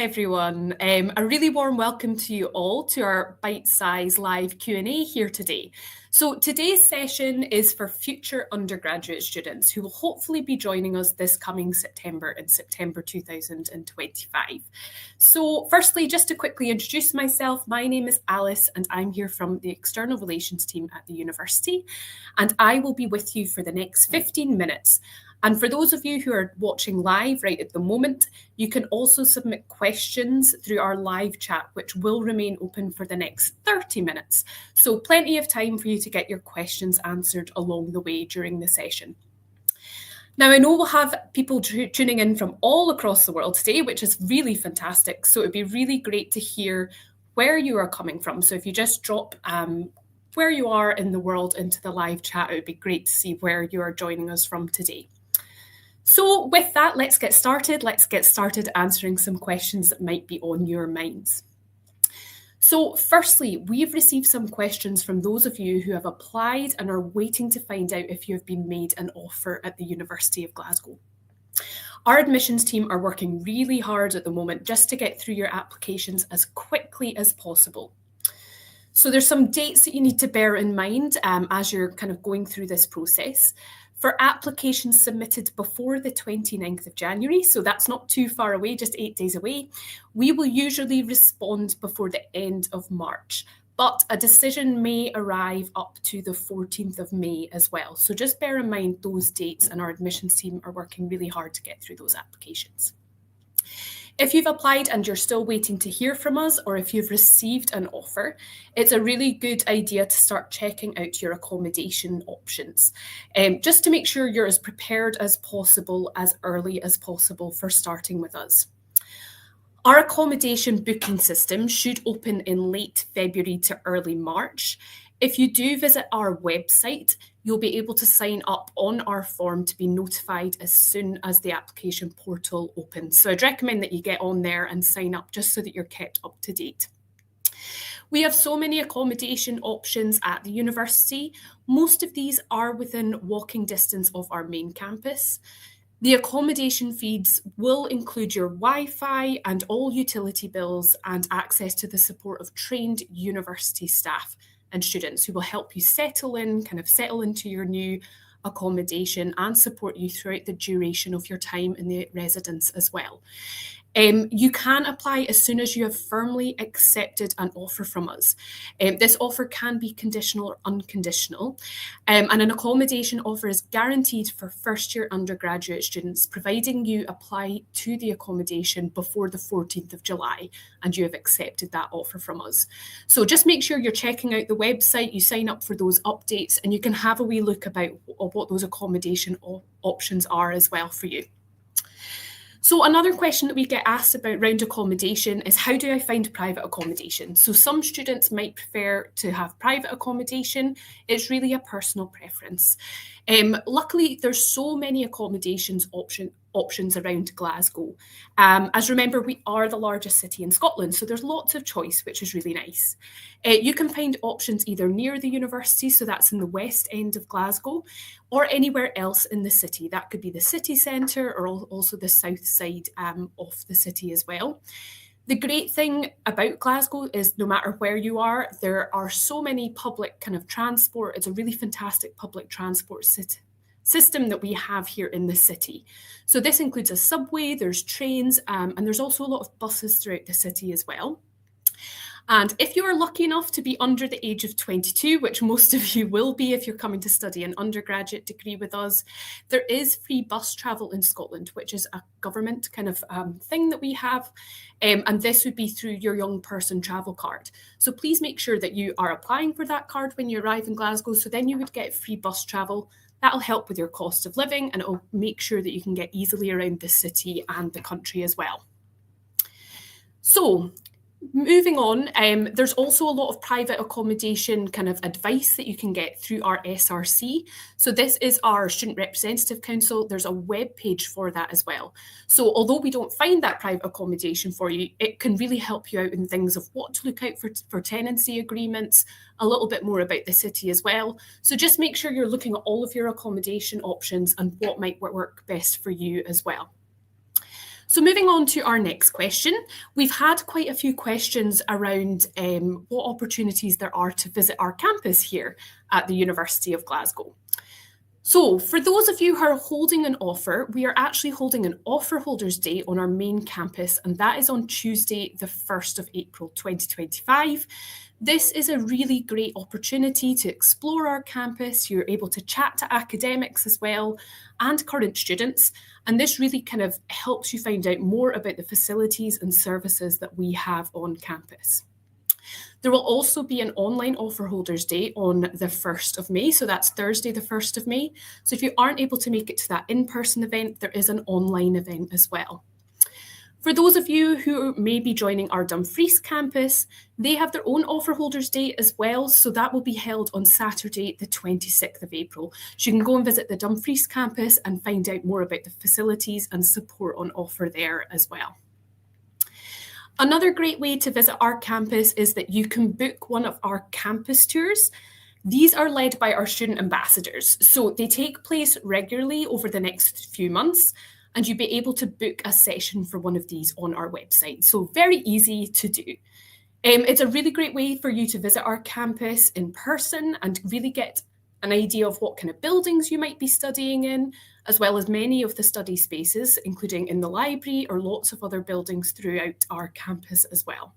everyone. A really warm welcome to you all to our Bitesize live Q&A here today. So today's session is for future undergraduate students who will hopefully be joining us this coming September in September 2025. So firstly, just to quickly introduce myself, my name is Alice and I'm here from the External Relations team at the university, and I will be with you for the next 15 minutes. And for those of you who are watching live right at the moment, you can also submit questions through our live chat, which will remain open for the next 30 minutes. So plenty of time for you to get your questions answered along the way during the session. Now, I know we'll have people tuning in from all across the world today, which is really fantastic. So it'd be really great to hear where you are coming from. So if you just drop where you are in the world into the live chat, it would be great to see where you are joining us from today. So with that, let's get started. Let's get started answering some questions that might be on your minds. So firstly, we've received some questions from those of you who have applied and are waiting to find out if you have been made an offer at the University of Glasgow. Our admissions team are working really hard at the moment just to get through your applications as quickly as possible. So there's some dates that you need to bear in mind as you're kind of going through this process. For applications submitted before the 29th of January, so that's not too far away, just 8 days away, we will usually respond before the end of March, but a decision may arrive up to the 14th of May as well. So just bear in mind those dates, and our admissions team are working really hard to get through those applications. If you've applied and you're still waiting to hear from us, or if you've received an offer, it's a really good idea to start checking out your accommodation options, just to make sure you're as prepared as possible, as early as possible for starting with us. Our accommodation booking system should open in late February to early March. If you do visit our website, you'll be able to sign up on our form to be notified as soon as the application portal opens. So I'd recommend that you get on there and sign up just so that you're kept up to date. We have so many accommodation options at the university. Most of these are within walking distance of our main campus. The accommodation fees will include your Wi-Fi and all utility bills and access to the support of trained university staff and students who will help you settle into your new accommodation and support you throughout the duration of your time in the residence as well. You can apply as soon as you have firmly accepted an offer from us. This offer can be conditional or unconditional, and an accommodation offer is guaranteed for first-year undergraduate students, providing you apply to the accommodation before the 14th of July and you have accepted that offer from us. So just make sure you're checking out the website, you sign up for those updates, and you can have a wee look about what those accommodation options are as well for you. So another question that we get asked about around accommodation is, how do I find private accommodation? So some students might prefer to have private accommodation. It's really a personal preference. Luckily, there's so many accommodations options around Glasgow. As remember, we are the largest city in Scotland, so there's lots of choice, which is really nice. You can find options either near the university, so that's in the west end of Glasgow, or anywhere else in the city. That could be the city centre or also the south side of the city as well. The great thing about Glasgow is no matter where you are, there are so many public kind of transport. It's a really fantastic public transport system that we have here in the city. So this includes a subway, there's trains, and there's also a lot of buses throughout the city as well. And if you are lucky enough to be under the age of 22, which most of you will be if you're coming to study an undergraduate degree with us, there is free bus travel in Scotland, which is a government kind of thing that we have. And this would be through your young person travel card. So please make sure that you are applying for that card when you arrive in Glasgow. So then you would get free bus travel. That'll help with your cost of living, and it'll make sure that you can get easily around the city and the country as well. So moving on, there's also a lot of private accommodation kind of advice that you can get through our SRC. So this is our Student Representative Council. There's a web page for that as well. So although we don't find that private accommodation for you, it can really help you out in things of what to look out for tenancy agreements, a little bit more about the city as well. So just make sure you're looking at all of your accommodation options and what might work best for you as well. So moving on to our next question, we've had quite a few questions around what opportunities there are to visit our campus here at the University of Glasgow. So for those of you who are holding an offer, we are actually holding an Offer Holders Day on our main campus, and that is on Tuesday, the 1st of April 2025. This is a really great opportunity to explore our campus. You're able to chat to academics as well and current students, and this really kind of helps you find out more about the facilities and services that we have on campus. There will also be an online Offer Holders Day on the 1st of May, so that's Thursday, the 1st of May. So if you aren't able to make it to that in-person event, there is an online event as well. For those of you who may be joining our Dumfries campus, they have their own Offer Holders Day as well, so that will be held on Saturday, the 26th of April. So you can go and visit the Dumfries campus and find out more about the facilities and support on offer there as well. Another great way to visit our campus is that you can book one of our campus tours. These are led by our student ambassadors. So they take place regularly over the next few months, and you'll be able to book a session for one of these on our website. So very easy to do. It's a really great way for you to visit our campus in person and really get an idea of what kind of buildings you might be studying in, as well as many of the study spaces, including in the library or lots of other buildings throughout our campus as well.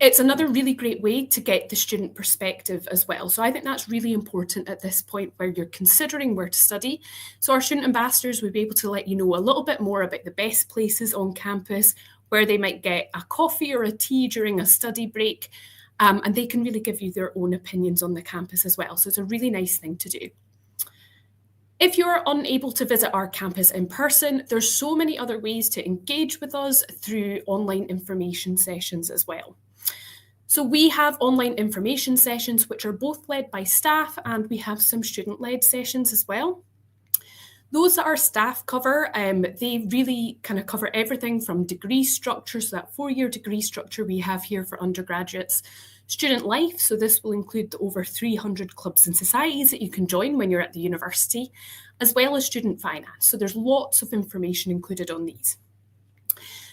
It's another really great way to get the student perspective as well. So I think that's really important at this point where you're considering where to study. So our student ambassadors will be able to let you know a little bit more about the best places on campus, where they might get a coffee or a tea during a study break, and they can really give you their own opinions on the campus as well. So it's a really nice thing to do. If you're unable to visit our campus in person, there's so many other ways to engage with us through online information sessions as well. So we have online information sessions, which are both led by staff, and we have some student-led sessions as well. Those that our staff cover, they really kind of cover everything from degree structure, so that 4-year degree structure we have here for undergraduates, student life, so this will include the over 300 clubs and societies that you can join when you're at the university, as well as student finance. So there's lots of information included on these.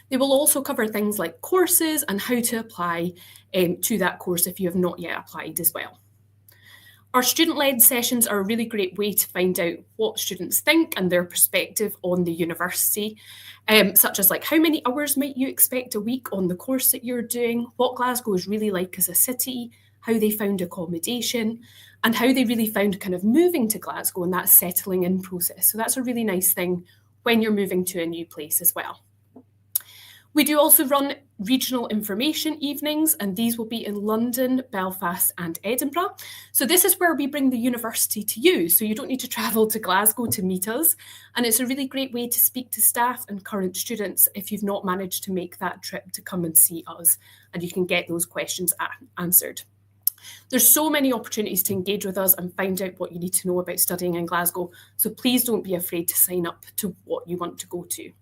They will also cover things like courses and how to apply to that course if you have not yet applied as well. Our student-led sessions are a really great way to find out what students think and their perspective on the university, such as like how many hours might you expect a week on the course that you're doing, what Glasgow is really like as a city, how they found accommodation, and how they really found kind of moving to Glasgow and that settling in process. So that's a really nice thing when you're moving to a new place as well. We do also run regional information evenings, and these will be in London, Belfast and Edinburgh. So this is where we bring the university to you, so you don't need to travel to Glasgow to meet us. And it's a really great way to speak to staff and current students if you've not managed to make that trip to come and see us, and you can get those questions answered. There's so many opportunities to engage with us and find out what you need to know about studying in Glasgow, so please don't be afraid to sign up to what you want to go to.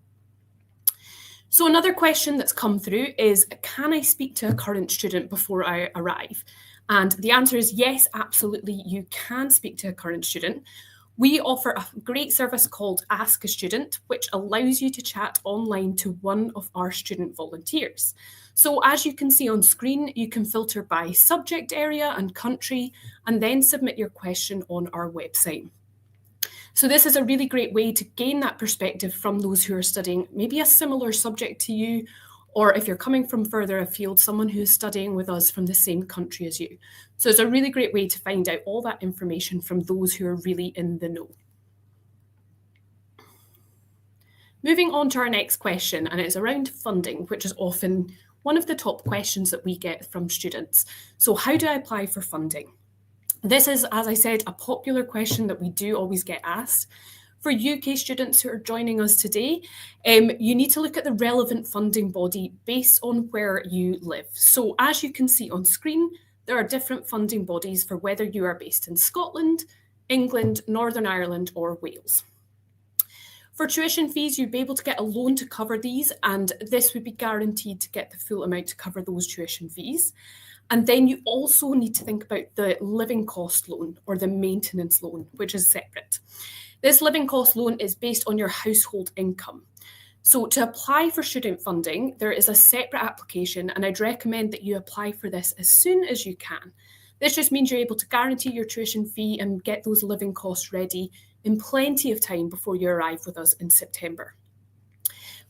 So another question that's come through is, can I speak to a current student before I arrive? And the answer is yes, absolutely, you can speak to a current student. We offer a great service called Ask a Student, which allows you to chat online to one of our student volunteers. So as you can see on screen, you can filter by subject area and country, and then submit your question on our website. So this is a really great way to gain that perspective from those who are studying maybe a similar subject to you, or if you're coming from further afield, someone who's studying with us from the same country as you. So it's a really great way to find out all that information from those who are really in the know. Moving on to our next question, and it's around funding, which is often one of the top questions that we get from students. So how do I apply for funding? This is, as I said, a popular question that we do always get asked. For UK students who are joining us today, you need to look at the relevant funding body based on where you live. So as you can see on screen, there are different funding bodies for whether you are based in Scotland, England, Northern Ireland, or Wales. For tuition fees, you'd be able to get a loan to cover these, and this would be guaranteed to get the full amount to cover those tuition fees. And then you also need to think about the living cost loan or the maintenance loan, which is separate. This living cost loan is based on your household income. So to apply for student funding, there is a separate application, and I'd recommend that you apply for this as soon as you can. This just means you're able to guarantee your tuition fee and get those living costs ready in plenty of time before you arrive with us in September.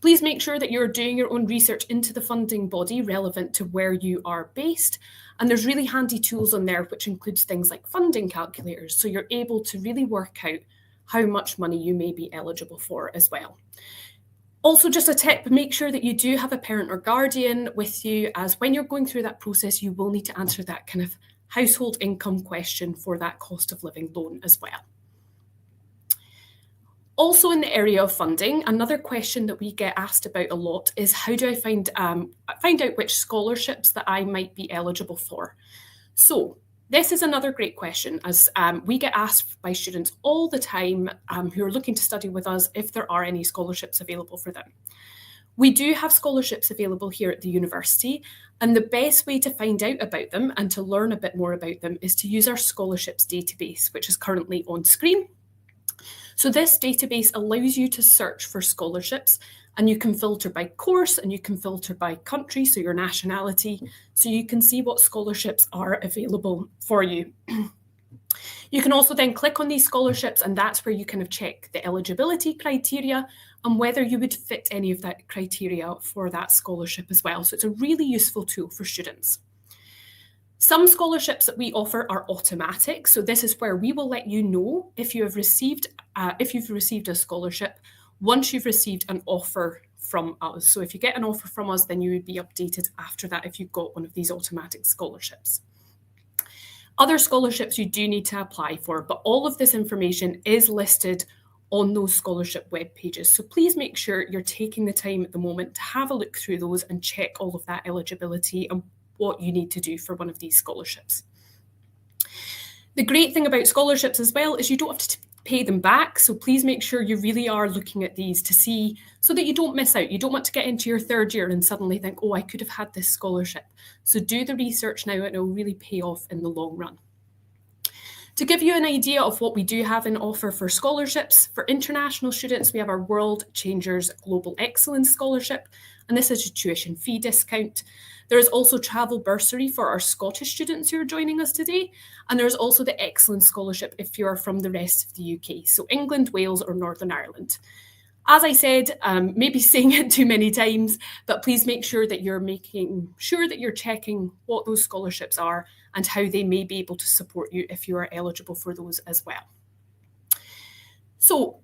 Please make sure that you're doing your own research into the funding body relevant to where you are based. And there's really handy tools on there, which includes things like funding calculators. So you're able to really work out how much money you may be eligible for as well. Also, just a tip, make sure that you do have a parent or guardian with you, as when you're going through that process, you will need to answer that kind of household income question for that cost of living loan as well. Also in the area of funding, another question that we get asked about a lot is how do I find out which scholarships that I might be eligible for? So this is another great question, as we get asked by students all the time who are looking to study with us if there are any scholarships available for them. We do have scholarships available here at the university, and the best way to find out about them and to learn a bit more about them is to use our scholarships database, which is currently on screen. So this database allows you to search for scholarships, and you can filter by course and you can filter by country, so your nationality, so you can see what scholarships are available for you. You can also then click on these scholarships, and that's where you kind of check the eligibility criteria and whether you would fit any of that criteria for that scholarship as well. So it's a really useful tool for students. Some scholarships that we offer are automatic. So this is where we will let you know if you've received a scholarship once you've received an offer from us. So if you get an offer from us, then you would be updated after that if you've got one of these automatic scholarships. Other scholarships you do need to apply for, but all of this information is listed on those scholarship web pages. So please make sure you're taking the time at the moment to have a look through those and check all of that eligibility and what you need to do for one of these scholarships. The great thing about scholarships as well is you don't have to pay them back. So please make sure you really are looking at these to see so that you don't miss out. You don't want to get into your third year and suddenly think, oh, I could have had this scholarship. So do the research now, and it will really pay off in the long run. To give you an idea of what we do have in offer for scholarships, for international students, we have our World Changers Global Excellence Scholarship, and this is a tuition fee discount. There is also travel bursary for our Scottish students who are joining us today, and there's also the Excellence Scholarship if you are from the rest of the UK, so England, Wales or Northern Ireland. As I said, maybe saying it too many times, but please make sure that you're making sure that you're checking what those scholarships are and how they may be able to support you if you are eligible for those as well. So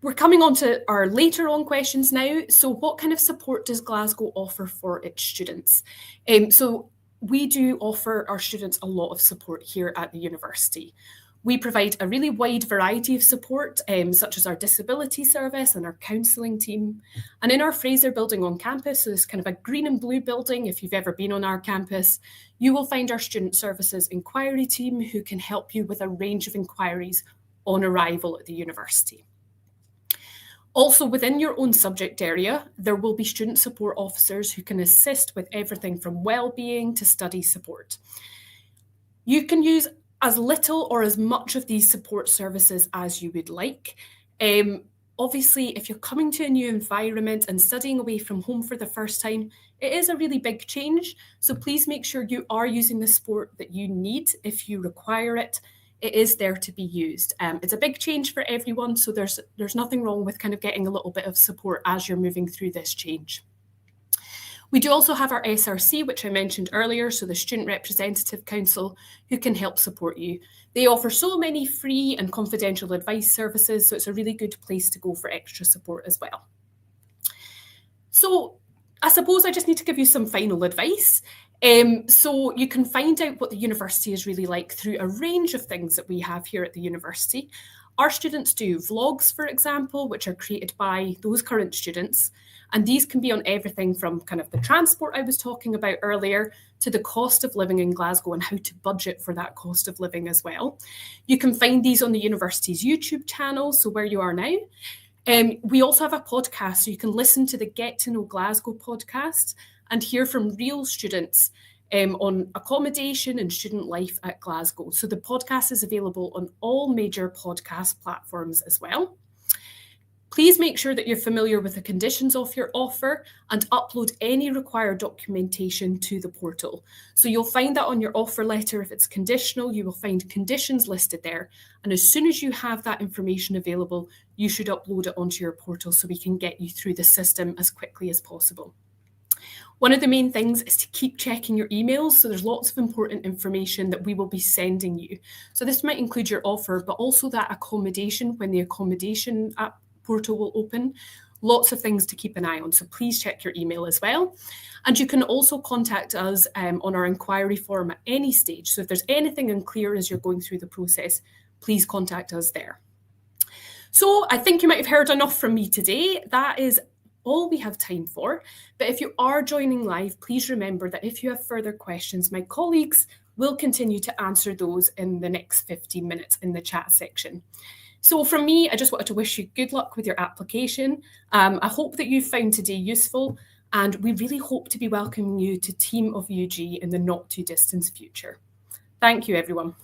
we're coming on to our later on questions now. So what kind of support does Glasgow offer for its students? So we do offer our students a lot of support here at the university. We provide a really wide variety of support, such as our disability service and our counselling team. And in our Fraser building on campus, so this kind of a green and blue building, if you've ever been on our campus, you will find our student services inquiry team who can help you with a range of inquiries on arrival at the university. Also, within your own subject area, there will be student support officers who can assist with everything from well-being to study support. You can use as little or as much of these support services as you would like. Obviously, if you're coming to a new environment and studying away from home for the first time, it is a really big change. So please make sure you are using the support that you need if you require it. It is there to be used. It's a big change for everyone, so there's nothing wrong with kind of getting a little bit of support as you're moving through this change. We do also have our SRC, which I mentioned earlier, so the Student Representative Council, who can help support you. They offer so many free and confidential advice services, so it's a really good place to go for extra support as well. So I suppose I just need to give you some final advice. So you can find out what the university is really like through a range of things that we have here at the university. Our students do vlogs, for example, which are created by those current students. And these can be on everything from kind of the transport I was talking about earlier to the cost of living in Glasgow and how to budget for that cost of living as well. You can find these on the university's YouTube channel, so where you are now. We also have a podcast, so you can listen to the Get to Know Glasgow podcast and hear from real students on accommodation and student life at Glasgow. So the podcast is available on all major podcast platforms as well. Please make sure that you're familiar with the conditions of your offer and upload any required documentation to the portal. So you'll find that on your offer letter. If it's conditional, you will find conditions listed there. And as soon as you have that information available, you should upload it onto your portal so we can get you through the system as quickly as possible. One of the main things is to keep checking your emails. So there's lots of important information that we will be sending you. So this might include your offer, but also that accommodation when the accommodation app portal will open. Lots of things to keep an eye on. So please check your email as well. And you can also contact us on our inquiry form at any stage. So if there's anything unclear as you're going through the process, please contact us there. So I think you might have heard enough from me today. That is all we have time for. But if you are joining live, please remember that if you have further questions, my colleagues will continue to answer those in the next 15 minutes in the chat section. So from me, I just wanted to wish you good luck with your application. I hope that you found today useful, and we really hope to be welcoming you to Team of UG in the not too distant future. Thank you, everyone.